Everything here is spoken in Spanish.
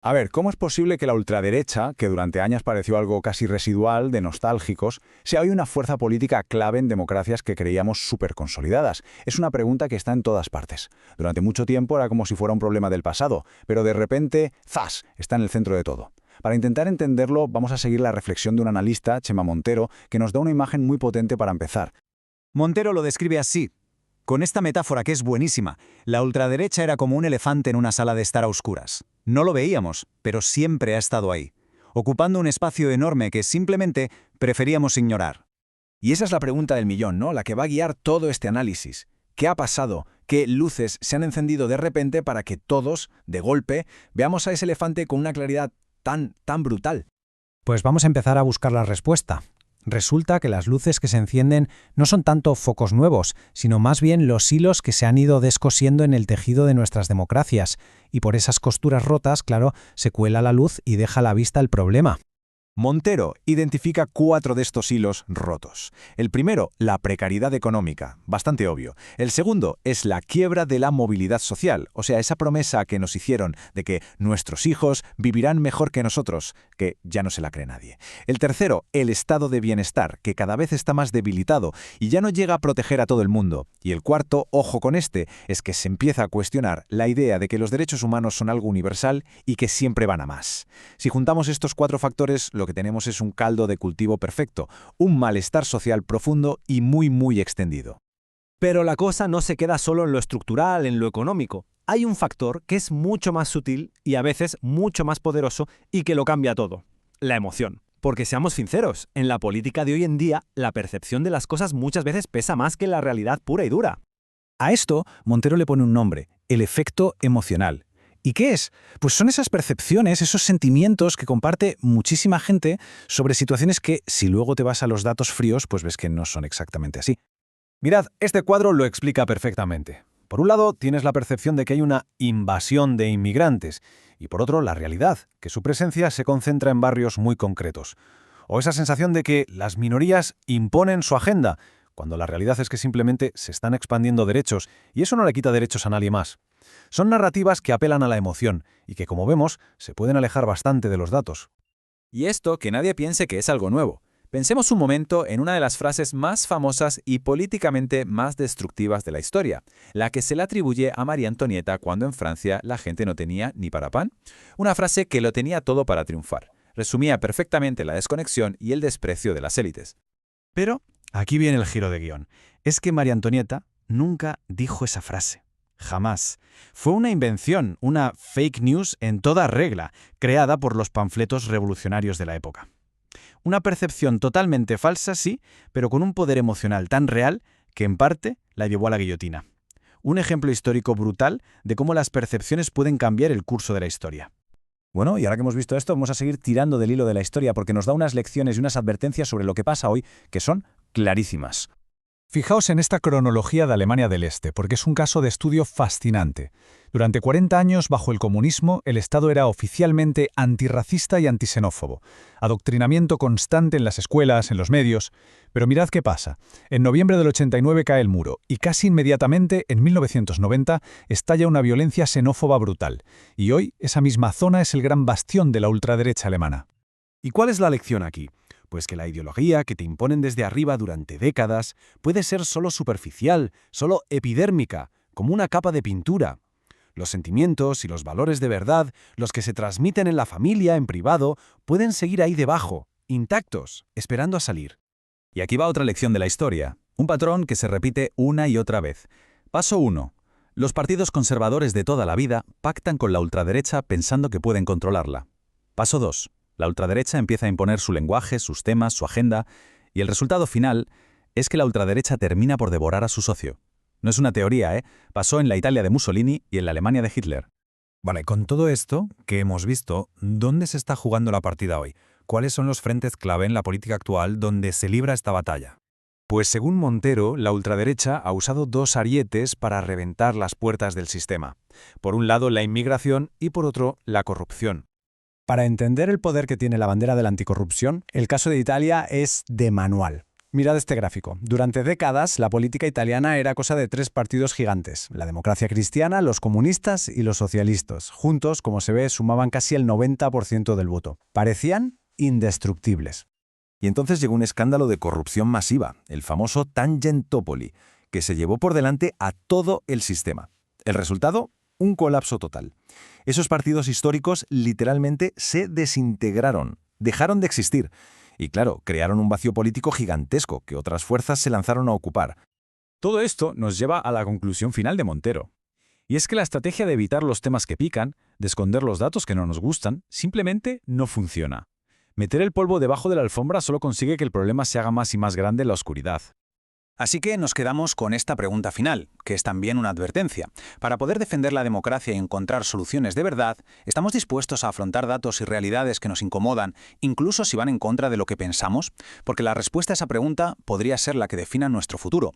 A ver, ¿cómo es posible que la ultraderecha, que durante años pareció algo casi residual, de nostálgicos, sea hoy una fuerza política clave en democracias que creíamos súper consolidadas? Es una pregunta que está en todas partes. Durante mucho tiempo era como si fuera un problema del pasado, pero de repente, ¡zas!, está en el centro de todo. Para intentar entenderlo, vamos a seguir la reflexión de un analista, Chema Montero, que nos da una imagen muy potente para empezar. Montero lo describe así, con esta metáfora que es buenísima. La ultraderecha era como un elefante en una sala de estar a oscuras. No lo veíamos, pero siempre ha estado ahí, ocupando un espacio enorme que simplemente preferíamos ignorar. Y esa es la pregunta del millón, ¿no? La que va a guiar todo este análisis. ¿Qué ha pasado? ¿Qué luces se han encendido de repente para que todos, de golpe, veamos a ese elefante con una claridad tan brutal? Pues vamos a empezar a buscar la respuesta. Resulta que las luces que se encienden no son tanto focos nuevos, sino más bien los hilos que se han ido descosiendo en el tejido de nuestras democracias, y por esas costuras rotas, claro, se cuela la luz y deja a la vista el problema. Montero identifica 4 de estos hilos rotos. El primero, la precariedad económica, bastante obvio. El segundo es la quiebra de la movilidad social, o sea, esa promesa que nos hicieron de que nuestros hijos vivirán mejor que nosotros, que ya no se la cree nadie. El tercero, el estado de bienestar, que cada vez está más debilitado y ya no llega a proteger a todo el mundo. Y el cuarto, ojo con este, es que se empieza a cuestionar la idea de que los derechos humanos son algo universal y que siempre van a más. Si juntamos estos 4 factores, lo que tenemos es un caldo de cultivo perfecto, un malestar social profundo y muy extendido. Pero la cosa no se queda solo en lo estructural, en lo económico. Hay un factor que es mucho más sutil y a veces mucho más poderoso y que lo cambia todo: la emoción. Porque seamos sinceros, en la política de hoy en día, la percepción de las cosas muchas veces pesa más que la realidad pura y dura. A esto, Montero le pone un nombre: el efecto emocional. ¿Y qué es? Pues son esas percepciones, esos sentimientos que comparte muchísima gente sobre situaciones que, si luego te vas a los datos fríos, pues ves que no son exactamente así. Mirad, este cuadro lo explica perfectamente. Por un lado, tienes la percepción de que hay una invasión de inmigrantes, y por otro, la realidad, que su presencia se concentra en barrios muy concretos. O esa sensación de que las minorías imponen su agenda, cuando la realidad es que simplemente se están expandiendo derechos, y eso no le quita derechos a nadie más. Son narrativas que apelan a la emoción y que, como vemos, se pueden alejar bastante de los datos. Y esto que nadie piense que es algo nuevo. Pensemos un momento en una de las frases más famosas y políticamente más destructivas de la historia, la que se le atribuye a María Antonieta cuando en Francia la gente no tenía ni para pan. Una frase que lo tenía todo para triunfar. Resumía perfectamente la desconexión y el desprecio de las élites. Pero aquí viene el giro de guión. Es que María Antonieta nunca dijo esa frase. Jamás. Fue una invención, una fake news en toda regla, creada por los panfletos revolucionarios de la época. Una percepción totalmente falsa, sí, pero con un poder emocional tan real que en parte la llevó a la guillotina. Un ejemplo histórico brutal de cómo las percepciones pueden cambiar el curso de la historia. Bueno, y ahora que hemos visto esto, vamos a seguir tirando del hilo de la historia porque nos da unas lecciones y unas advertencias sobre lo que pasa hoy que son clarísimas. Fijaos en esta cronología de Alemania del Este, porque es un caso de estudio fascinante. Durante 40 años, bajo el comunismo, el Estado era oficialmente antirracista y antisenófobo. Adoctrinamiento constante en las escuelas, en los medios. Pero mirad qué pasa. En noviembre del 89 cae el muro, y casi inmediatamente, en 1990, estalla una violencia xenófoba brutal. Y hoy, esa misma zona es el gran bastión de la ultraderecha alemana. ¿Y cuál es la lección aquí? Pues que la ideología que te imponen desde arriba durante décadas puede ser solo superficial, solo epidérmica, como una capa de pintura. Los sentimientos y los valores de verdad, los que se transmiten en la familia, en privado, pueden seguir ahí debajo, intactos, esperando a salir. Y aquí va otra lección de la historia, un patrón que se repite una y otra vez. Paso 1. Los partidos conservadores de toda la vida pactan con la ultraderecha pensando que pueden controlarla. Paso 2. La ultraderecha empieza a imponer su lenguaje, sus temas, su agenda, y el resultado final es que la ultraderecha termina por devorar a su socio. No es una teoría, ¿eh? Pasó en la Italia de Mussolini y en la Alemania de Hitler. Vale, con todo esto que hemos visto, ¿dónde se está jugando la partida hoy? ¿Cuáles son los frentes clave en la política actual donde se libra esta batalla? Pues según Montero, la ultraderecha ha usado 2 arietes para reventar las puertas del sistema. Por un lado, la inmigración y por otro, la corrupción. Para entender el poder que tiene la bandera de la anticorrupción, el caso de Italia es de manual. Mirad este gráfico. Durante décadas, la política italiana era cosa de tres partidos gigantes: la democracia cristiana, los comunistas y los socialistas. Juntos, como se ve, sumaban casi el 90% del voto. Parecían indestructibles. Y entonces llegó un escándalo de corrupción masiva, el famoso Tangentopoli, que se llevó por delante a todo el sistema. El resultado, un colapso total. Esos partidos históricos literalmente se desintegraron, dejaron de existir. Y claro, crearon un vacío político gigantesco que otras fuerzas se lanzaron a ocupar. Todo esto nos lleva a la conclusión final de Montero. Y es que la estrategia de evitar los temas que pican, de esconder los datos que no nos gustan, simplemente no funciona. Meter el polvo debajo de la alfombra solo consigue que el problema se haga más y más grande en la oscuridad. Así que nos quedamos con esta pregunta final, que es también una advertencia. Para poder defender la democracia y encontrar soluciones de verdad, ¿estamos dispuestos a afrontar datos y realidades que nos incomodan, incluso si van en contra de lo que pensamos? Porque la respuesta a esa pregunta podría ser la que defina nuestro futuro.